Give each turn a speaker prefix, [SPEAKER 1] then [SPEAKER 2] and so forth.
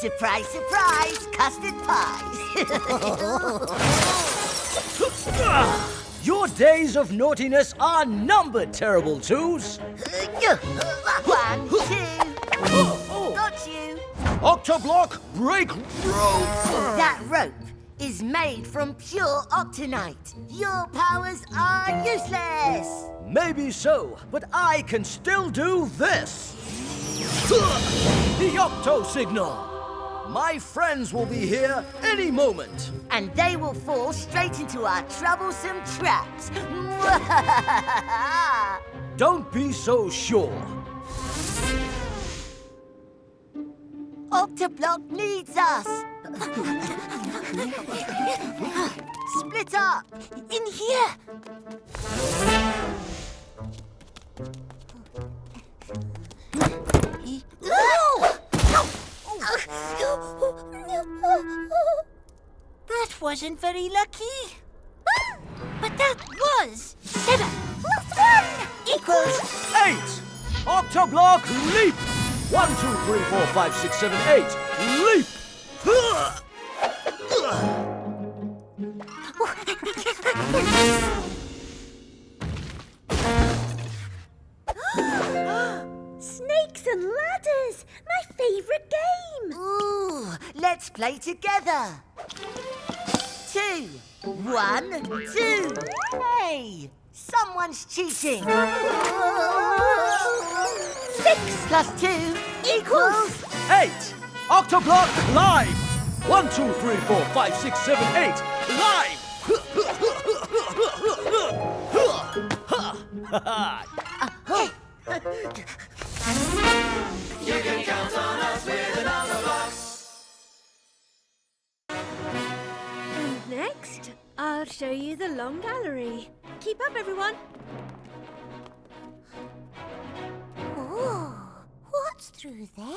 [SPEAKER 1] Surprise, surprise, custard pies.
[SPEAKER 2] Your days of naughtiness are numbered, Terrible Twos.
[SPEAKER 1] 1, 2. Got you.
[SPEAKER 2] Octoblock, break rope.
[SPEAKER 1] That rope is made from pure octonite. Your powers are useless.
[SPEAKER 2] Maybe so, but I can still do this. The Octo Signal. My friends will be here any moment.
[SPEAKER 1] And they will fall straight into our troublesome traps.
[SPEAKER 2] Don't be so sure.
[SPEAKER 1] Octoblock needs us. Split up. In here.
[SPEAKER 3] That wasn't very lucky. But that was 7 plus 1 equals
[SPEAKER 2] 8. Octoblock, leap. 1, 2, 3, 4, 5, 6, 7, 8. Leap.
[SPEAKER 3] Snakes and ladders, my favourite game.
[SPEAKER 1] Ooh, let's play together. 2, 1, 2. Hey, someone's cheating. 6 plus 2 equals
[SPEAKER 2] 8. Octoblock, climb. 1, 2, 3, 4, 5, 6, 7, 8. Climb.
[SPEAKER 4] You can count on us with the Numberblocks.
[SPEAKER 5] And next, I'll show you the long gallery. Keep up, everyone.
[SPEAKER 3] Oh, what's through there?